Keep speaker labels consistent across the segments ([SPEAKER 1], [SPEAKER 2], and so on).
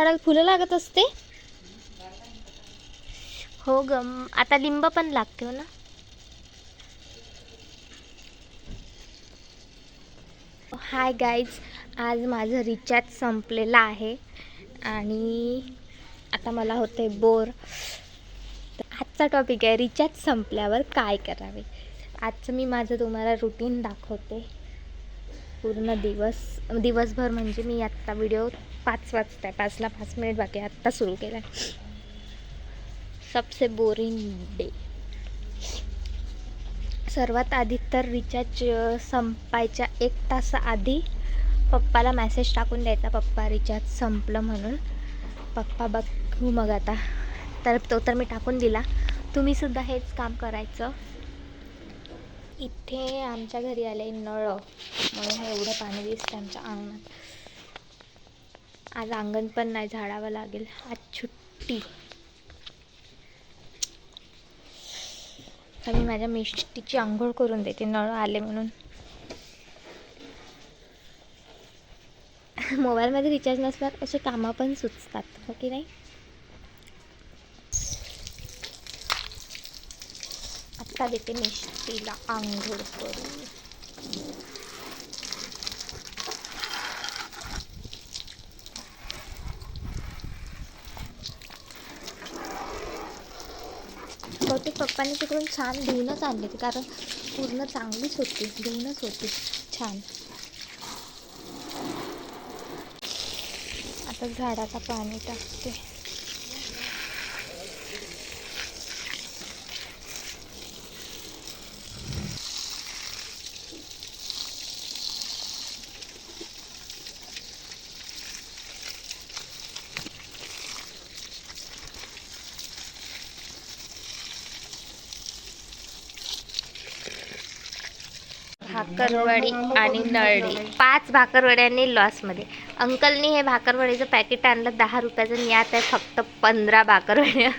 [SPEAKER 1] झाडाला फुलं लागत असते. हो ग, आता लिंब पण लागते हो ना. हाय गाईज, आज माझं रिचार्ज संपलेलं आहे आणि आता मला होते बोर. आजचा टॉपिक आहे रिचार्ज संपल्यावर काय करावे. आजचं मी माझं तुम्हाला रुटीन दाखवते. पूर्ण दिवसभर म्हणजे मी आत्ता व्हिडिओ 5 वाजता आहे, 5ला 5 मिनिट बाकी, आत्ता सुरू केला आहे. सबसे बोरिंग डे. सर्वात आधी तर रिचार्ज संपायच्या 1 तासाआधी पप्पाला मेसेज टाकून द्यायचा, पप्पा रिचार्ज संपलं म्हणून. पप्पा बघू मग आता. तर मी टाकून दिला. तुम्हीसुद्धा हेच काम करायचं. इथे आमच्या घरी आले नळ म्हणून एवढं पाणी दिसतं आमच्या अंगणात. आज अंगण पण नाही झाडावं लागेल, आज सुट्टी. मी माझ्या मिष्टीची आंघोळ करून देते, नळ आले म्हणून. मोबाईलमध्ये रिचार्ज नसल्यावर असे कामं पण सुचतात, हो की नाही. आत्ता देते मिष्टीला आंघोळ करून. बहुतेक पप्पांनी तिकडून छान धुवूनच आणली होती, कारण पूर्ण चांगलीच होती, धुवूनच होती छान. आता झाडाला पाणी टाकते. भाकरवडी आणि नळडी, 5 भाकरवड्यांनी लॉसमध्ये. अंकलनी हे भाकरवडीचं पॅकेट आणलं 10 रुपयाचं, आणि यात आहे फक्त 15 भाकरवड्या.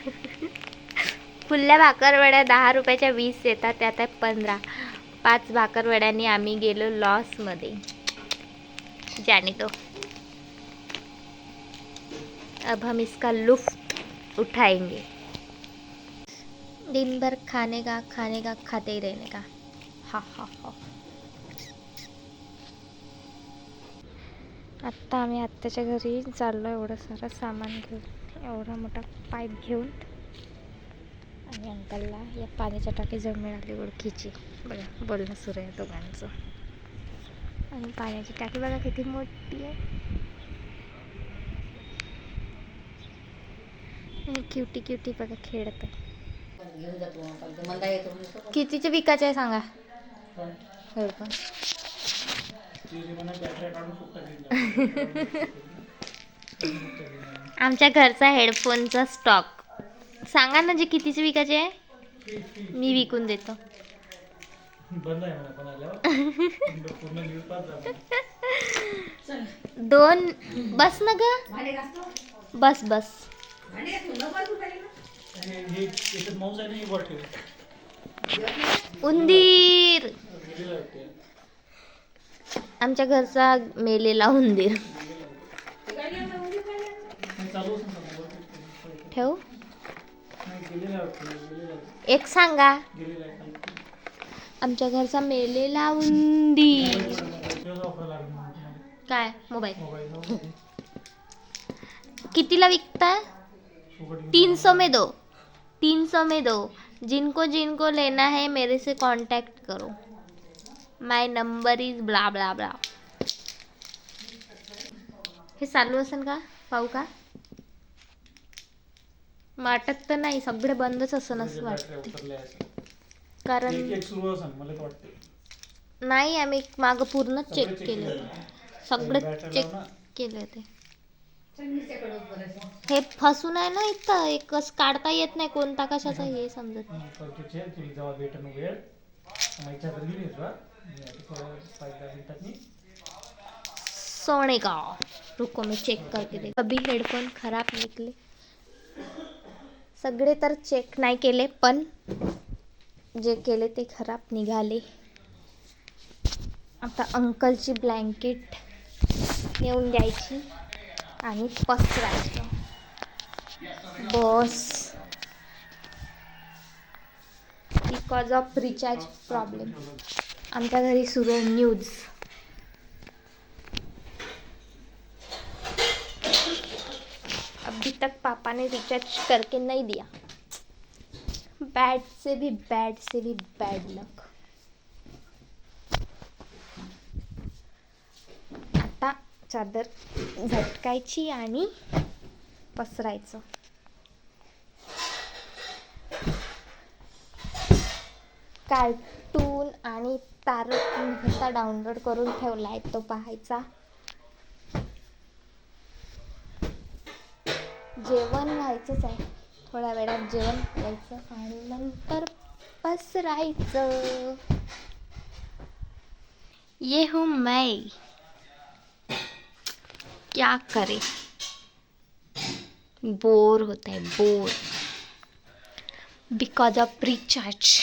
[SPEAKER 1] फुल्ल्या भाकरवड्या 10 रुपयाच्या 20 येतात, त्यात आहे 15. 5 भाकरवड्यांनी आम्ही गेलो लॉसमध्ये. जाने तो, अब हम इसका लुफ्त उठाएंगे. दिन भर खाने का खाते ही रहने का. हा हा हा. आत्ता आम्ही आत्याच्या घरी चाललो, एवढं सारं सामान घेऊन, एवढा मोठा पाईप घेऊन. आणि अंकलला या पाण्याच्या टाकीजवळ मिळाली ओळखीची. बघा, बोलणं सुरू आहे दोघांचं. आणि पाण्याची टाकी बघा किती मोठी आहे. आणि क्युटी बघा खेळत आहे. कितीचे विकायचे आहे सांगा. हेडफोन आमच्या घरचा हेडफोनचा स्टॉक सांगा ना, जे कितीचे विकायचे आहे, मी विकून देतो. दोन बस ना ग, बस. उंदीर, आमच्या घरचा मेलेला उंदीर. ठेव, एक सांगा. आमच्या घरचा मेलेला उंदीर. काय मोबाईल कितीला विकता? 300 में दो. जिनको लेना है मेरे से कांटेक्ट करो. My number is blah blah blah. हे चालू असेल का, पाहू का? वाटत तर नाही, सगळे बंदच असं असं वाटते. कारण नाही, आम्ही मागं पूर्ण चेक केले होते, सगळे चेक केले होते. हे फसून आहे ना, इथं एकच काढता येत नाही, कोणता कशाचा हे समजत नाही. सोने का, रुको मैं चेक करके देख. अभी हेडफोन खराब निकले. सगळे तर चेक नाही केले, पण जे केले ते खराब निघाले. आता अंकलची ब्लँकेट नेऊन द्यायची. आणि पसरायचं. बस. Because of recharge problem. आमच्या घरी सुरू आहे न्यूज. अभी तक पापा ने रिचार्ज करके नहीं दिया. बैड से भी बैड लक. आता चादर झटकायची आणि पसरायचं. कार्टून आणि तारक मेहता डाउनलोड करून ठेवलाय, तो पाहायचा. जेवण व्हायचंच आहे, थोड्या वेळात जेवण करायचं आणि नंतर पसरायचं. ये हूँ मैं, क्या करे. बोर होता है, बोर बिकॉज ऑफ रिचार्ज.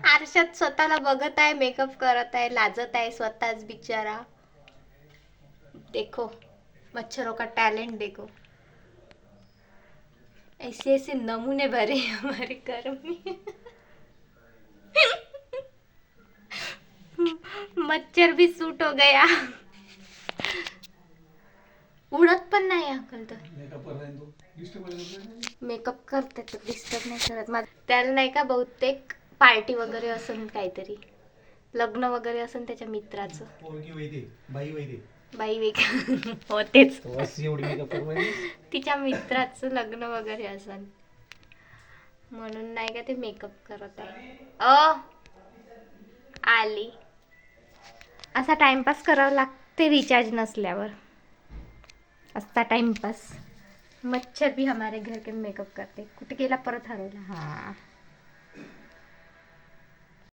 [SPEAKER 1] आरशात स्वतःला बघत आहे, मेकअप करत आहे, लाजत आहे स्वतःच बिचारा. देखो मच्छरों का टैलेंट देखो. ऐसे ऐसे नमूने भरे हमारे घर में. मच्छर भी सूट हो गया. उडत पण नाही अकल तर. मेकअप करते तर डिस्टर्ब नाही करत. त्याला नाही का बहुतेक पार्टी वगैरे असेल, काहीतरी लग्न वगैरे असेल त्याच्या मित्राचं. बाई वेग होतेच. तिच्या मित्राचं लग्न वगैरे असेल म्हणून नाही का ते मेकअप करत आहे. आली. असा टाइमपास करावा लागते रिचार्ज नसल्यावर. असता टाइमपास. मच्छर भी हमारे घर के मेकअप करते. कुठे गेला परत हरवला. हा